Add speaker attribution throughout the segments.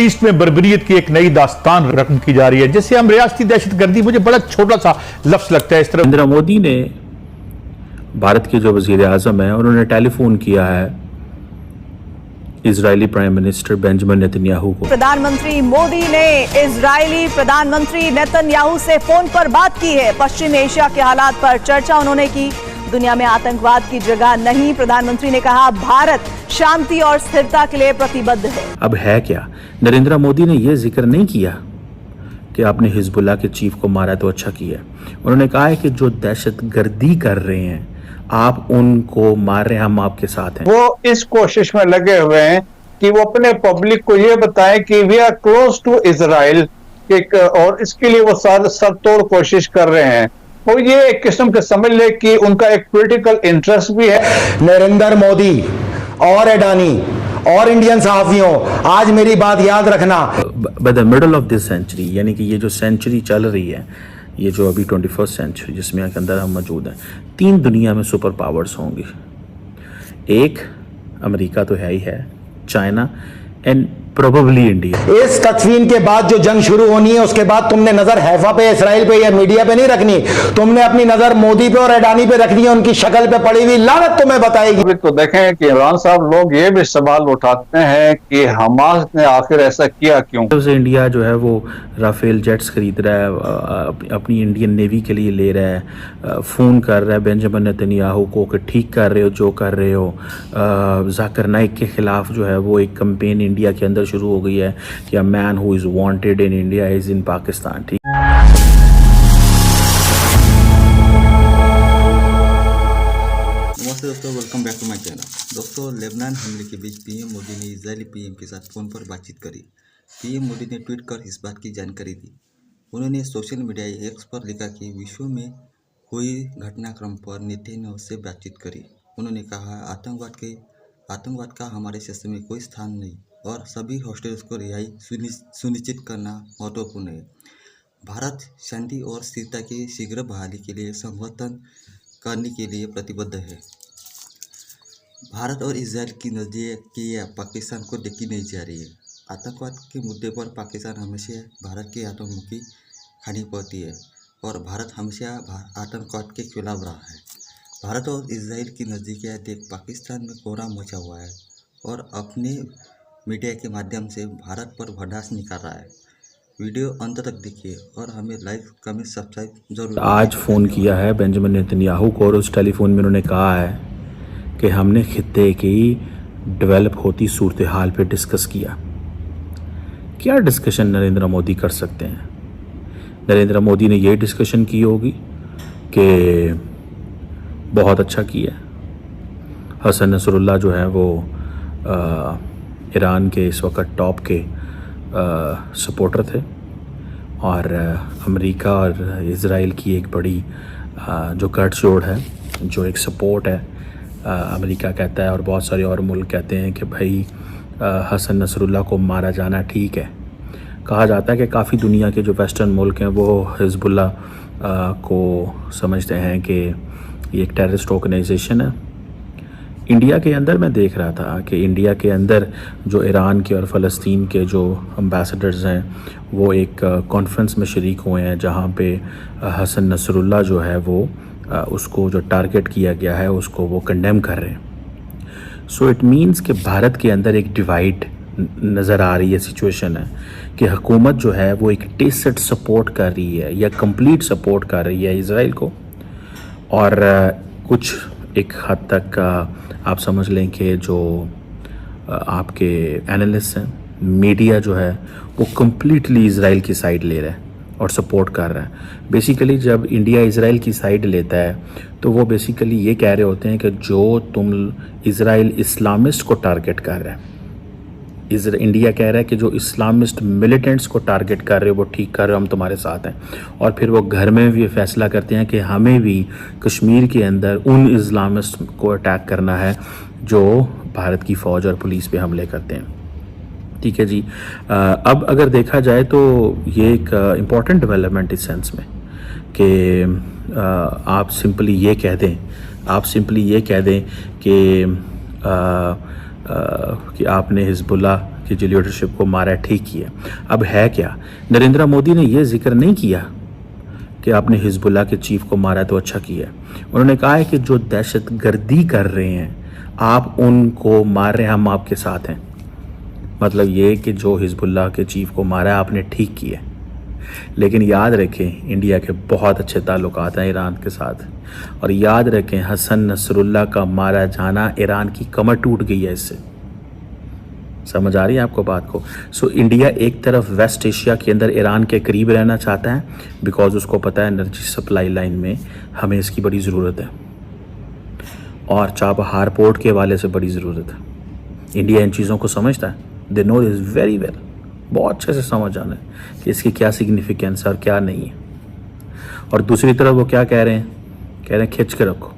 Speaker 1: Middle east में बर्बरियत की एक नई दास्तान रकम की जा रही है, जिससे हम रियासती दहशतगर्दी, मुझे बड़ा छोटा सा लफ्ज लगता है इस तरह।
Speaker 2: नरेंद्र मोदी ने, भारत के जो वजीर आजम है, उन्होंने टेलीफोन किया है Israeli prime minister Benjamin Netanyahu को।
Speaker 3: प्रधानमंत्री मोदी ने इजरायली प्रधानमंत्री नेतन्याहू से फोन पर बात की है। पश्चिम एशिया के हालात पर चर्चा उन्होंने की। दुनिया में आतंकवाद की जगह नहीं, प्रधानमंत्री ने कहा, भारत शांति और स्थिरता के लिए प्रतिबद्ध है।
Speaker 2: अब है क्या, नरेंद्र मोदी ने यह जिक्र नहीं किया कि आपने हिजबुल्लाह के चीफ को मारा तो अच्छा किया। उन्होंने कहा है कि जो दहशतगर्दी कर रहे हैं आप उनको मार रहे हैं, हम आपके साथ हैं।
Speaker 4: वो इस कोशिश में लगे हुए हैं कि वो अपने पब्लिक को ये बताएं कि we are close to Israel, और इसके लिए वो सब तोड़ कोशिश कर रहे हैं। वो ये एक किस्म के समझ ले कि उनका एक पॉलिटिकल इंटरेस्ट भी है।
Speaker 5: नरेंद्र मोदी और अडानी और इंडियन सहाफियों, आज मेरी बात याद रखना,
Speaker 2: by the middle of this century, यानी कि ये जो सेंचुरी चल रही है, ये जो अभी 21st सेंचुरी जिसमें के अंदर हम मौजूद हैं, 3 दुनिया में सुपर पावर्स होंगी। एक अमेरिका तो है ही है, चाइना एंड प्रोबेबली इंडिया।
Speaker 5: इस तस्वीर के बाद जो जंग शुरू होनी है, उसके बाद तुमने नजर हैफा पे, इसराइल पे या मीडिया पे नहीं रखनी, तुमने अपनी नजर मोदी पे और अडानी पे रखनी है। उनकी शक्ल पे पड़ी हुई लानत तुम्हें बताएगी।
Speaker 4: अभी तो देखें कि इमरान साहब, लोग ये भी सवाल उठाते हैं कि हमास ने आखिर ऐसा किया क्यों।
Speaker 2: तो इंडिया जो है वो राफेल जेट्स खरीद रहा है, अपनी इंडियन नेवी के लिए ले रहा है, फ़ोन कर रहा है बेंजामिन नेतन्याहू को कि ठीक कर रहे हो जो कर रहे हो। जाकिर नाइक के खिलाफ जो है वो एक कंपेन इंडिया के अंदर शुरू हो गई है कि a man who is wanted in India is in Pakistan. ठीक,
Speaker 6: नमस्ते दोस्तों, welcome back to my channel. दोस्तों, लेबनान हमले के बीच पीएम मोदी ने इजरायली पीएम के साथ फ़ोन पर बातचीत करी। पीएम मोदी ने ट्वीट कर इस बात की जानकारी दी। उन्होंने सोशल मीडिया एक्स पर लिखा कि विश्व में हुई घटनाक्रम पर नेतन्याहू से बातचीत करी। उन्होंने कहा, आतंकवाद का हमारे क्षेत्र में कोई स्थान नहीं और सभी हॉस्टेल्स को रिहाई सुनिश्चित करना महत्वपूर्ण है। भारत शांति और स्थिरता की शीघ्र बहाली के लिए समर्थन करने के लिए प्रतिबद्ध है। भारत और इजराइल की नज़दीकियां पाकिस्तान को देखी नहीं जा रही है। आतंकवाद के मुद्दे पर पाकिस्तान हमेशा भारत की आत्ममुखी खानी पड़ती है और भारत हमेशा आतंकवाद के खिलाफ रहा है। भारत और इजराइल की नज़दीकियां देख पाकिस्तान में कोहराम मचा हुआ है और अपने मीडिया के माध्यम से भारत पर भड़ास निकाल रहा है। वीडियो अंत तक देखिए और हमें लाइक, कमेंट, सब्सक्राइब जरूर।
Speaker 2: आज फ़ोन किया है बेंजामिन नेतन्याहू को और उस टेलीफोन में उन्होंने कहा है कि हमने खित्ते की डेवलप होती सूरत हाल पर डिस्कस किया। क्या डिस्कशन नरेंद्र मोदी कर सकते हैं? नरेंद्र मोदी ने ये डिस्कशन की होगी कि बहुत अच्छा किया। हसन नसरुल्लाह जो है वो ईरान के इस वक्त टॉप के सपोर्टर थे और अमेरिका और इज़राइल की एक बड़ी जो गठजोड़ है, जो एक सपोर्ट है, अमेरिका कहता है और बहुत सारे और मुल्क कहते हैं कि भाई हसन नसरुल्लाह को मारा जाना ठीक है। कहा जाता है कि काफ़ी दुनिया के जो वेस्टर्न मुल्क हैं वो हिजबुल्लाह को समझते हैं कि ये एक टेररिस्ट ऑर्गेनाइजेशन है। इंडिया के अंदर मैं देख रहा था कि इंडिया के अंदर जो ईरान के और फ़लस्तीन के जो एम्बेसडर्स हैं वो एक कॉन्फ्रेंस में शरीक हुए हैं जहाँ पे हसन नसरुल्लाह जो है वो उसको जो टारगेट किया गया है उसको वो कंडेम कर रहे हैं। सो इट मीन्स कि भारत के अंदर एक डिवाइड नज़र आ रही है, सिचुएशन है कि हुकूमत जो है वो एक टेसिड सपोर्ट कर रही है या कंप्लीट सपोर्ट कर रही है इज़राइल को, और कुछ एक हद तक आप समझ लें कि जो आपके एनालिस्ट हैं, मीडिया जो है वो कम्प्लीटली इज़राइल की साइड ले रहा है और सपोर्ट कर रहा है। बेसिकली जब इंडिया इज़राइल की साइड लेता है तो वो बेसिकली ये कह रहे होते हैं कि जो तुम इज़राइल इस्लामिस्ट को टारगेट कर रहा है, इंडिया कह रहा है कि जो इस्लामिस्ट मिलिटेंट्स को टारगेट कर रहे हो वो ठीक कर रहे हो, हम तुम्हारे साथ हैं। और फिर वो घर में भी फैसला करते हैं कि हमें भी कश्मीर के अंदर उन इस्लामिस्ट को अटैक करना है जो भारत की फ़ौज और पुलिस पे हमले करते हैं। ठीक है जी। अब अगर देखा जाए तो ये एक इम्पॉर्टेंट डेवलपमेंट इस सेंस में कि आप सिंपली ये कह दें कि आपने हिजबुल्लाह कि जो लीडरशिप को मारा ठीक किया। अब है क्या, नरेंद्र मोदी ने यह जिक्र नहीं किया कि आपने हिजबुल्लाह के चीफ को मारा तो अच्छा किया। उन्होंने कहा है कि जो दहशत गर्दी कर रहे हैं आप उनको मार रहे हैं, हम आपके साथ हैं। मतलब ये कि जो हिजबुल्लाह के चीफ को मारा है आपने ठीक किया। लेकिन याद रखें इंडिया के बहुत अच्छे ताल्लुकात हैं ईरान के साथ, और याद रखें हसन नसरुल्लाह का मारा जाना ईरान की कमर टूट गई है इससे। समझ आ रही है आपको बात को? सो इंडिया एक तरफ वेस्ट एशिया के अंदर ईरान के करीब रहना चाहता है बिकॉज उसको पता है एनर्जी सप्लाई लाइन में हमें इसकी बड़ी ज़रूरत है, और चाबहार पोर्ट के हवाले से बड़ी ज़रूरत है। इंडिया इन चीज़ों को समझता है, they know this very well, बहुत अच्छे से समझ जाना है कि इसकी क्या सिग्निफिकेंस है और क्या नहीं है। और दूसरी तरफ वो क्या कह रहे हैं खिंच के रखो।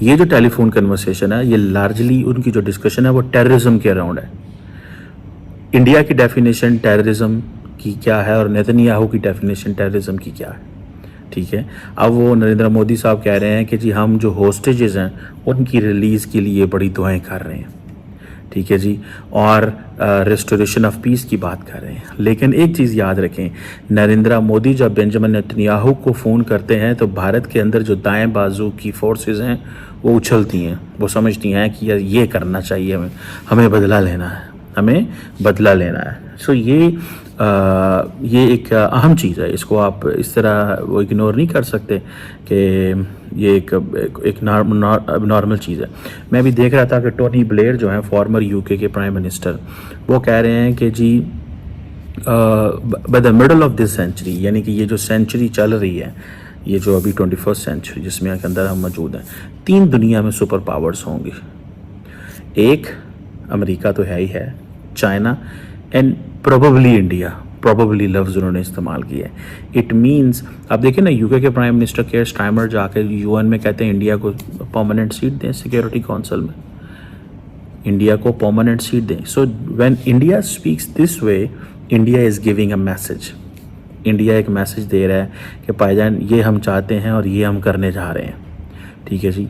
Speaker 2: ये जो टेलीफोन कन्वर्सेशन है ये लार्जली उनकी जो डिस्कशन है वो टेररिज्म के अराउंड है। इंडिया की डेफिनेशन टेररिज्म की क्या है और नेतन्याहू की डेफिनेशन टेररिज्म की क्या है, ठीक है। अब वो नरेंद्र मोदी साहब कह रहे हैं कि जी हम जो होस्टेजेस हैं उनकी रिलीज़ के लिए बड़ी दुआएं कर रहे हैं, ठीक है जी, और रेस्टोरेशन ऑफ पीस की बात कर रहे हैं। लेकिन एक चीज़ याद रखें, नरेंद्र मोदी जब बेंजामिन नेतन्याहू को फ़ोन करते हैं तो भारत के अंदर जो दाएं बाजू की फोर्सेस हैं वो उछलती हैं, वो समझती हैं कि यार ये करना चाहिए, हमें बदला लेना है, हमें बदला लेना है। सो ये एक अहम चीज़ है, इसको आप इस तरह वो इग्नोर नहीं कर सकते कि ये एक नॉर्मल चीज़ है। मैं भी देख रहा था कि टोनी ब्लेयर जो हैं फॉर्मर यूके के प्राइम मिनिस्टर, वो कह रहे हैं कि जी by the middle of this century, यानी कि ये जो सेंचुरी चल रही है, ये जो अभी 21st सेंचुरी जिसमें के अंदर हम मौजूद हैं, 3 दुनिया में सुपर पावर्स होंगी। एक अमेरिका तो है ही है, China and probably India. Probably लफ्ज़ उन्होंने इस्तेमाल किया है। इट मीन्स आप देखिए ना, यूके के प्राइम मिनिस्टर केयर स्टारमर जाके यूएन में कहते हैं इंडिया को परमानेंट सीट दें सिक्योरिटी काउंसिल में, इंडिया को परमानेंट सीट दें। So when India speaks this way, India is giving a message. India एक मैसेज दे रहा है कि भाईजान ये हम चाहते हैं और ये हम करने जा रहे हैं, ठीक है जी।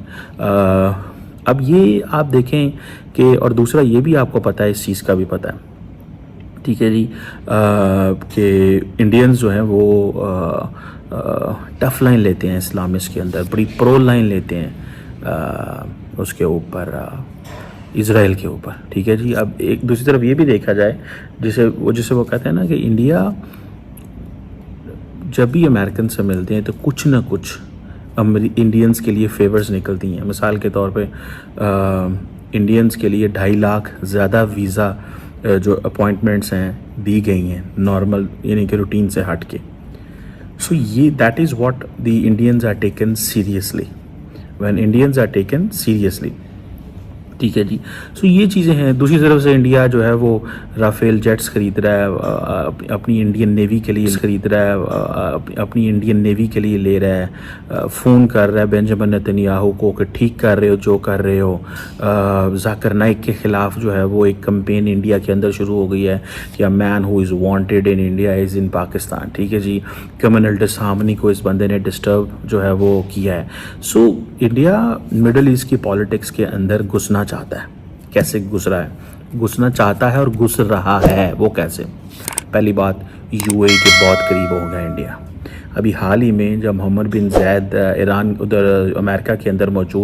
Speaker 2: अब ये आप देखें कि, और दूसरा ये भी आपको पता है, इस चीज़ का भी पता है, ठीक है जी, कि इंडियंस जो हैं वो टफ लाइन लेते हैं इस्लामिस्ट के अंदर, बड़ी प्रो लाइन लेते हैं उसके ऊपर, इज़राइल के ऊपर, ठीक है जी। अब एक दूसरी तरफ ये भी देखा जाए, जिसे वो कहते हैं ना कि इंडिया जब भी अमेरिकन से मिलते हैं तो कुछ ना कुछ इंडियंस के लिए फेवर्स निकलती हैं। मिसाल के तौर पे इंडियंस के लिए 2.5 लाख ज़्यादा वीज़ा जो अपॉइंटमेंट्स हैं दी गई हैं नॉर्मल, यानी कि रूटीन से हट के। सो ये that is what the Indians are taken seriously, when Indians are taken seriously, ठीक है जी। सो ये चीज़ें हैं। दूसरी तरफ से इंडिया जो है वो राफेल जेट्स खरीद रहा है, अपनी इंडियन नेवी के लिए खरीद रहा है, अपनी इंडियन नेवी के लिए ले रहा है, फ़ोन कर रहा है बेंजामिन नेतन्याहू को कि ठीक कर रहे हो जो कर रहे हो। जाकिर नाइक के ख़िलाफ़ जो है वो एक कैंपेन इंडिया के अंदर शुरू हो गई है कि a man who is wanted in India is in Pakistan, ठीक है जी। कम्युनल डिसहार्मनी को इस बंदे ने डिस्टर्ब जो है वो किया है। सो इंडिया मिडल ईस्ट की पॉलिटिक्स के अंदर घुसना चाहता है। कैसे घुस रहा है? घुसना चाहता है और घुस रहा है। वो कैसे? पहली बात, यूएई के बहुत करीब हो गया इंडिया। अभी हाल ही में जब मोहम्मद बिन जायद ईरान उधर अमेरिका के अंदर मौजूद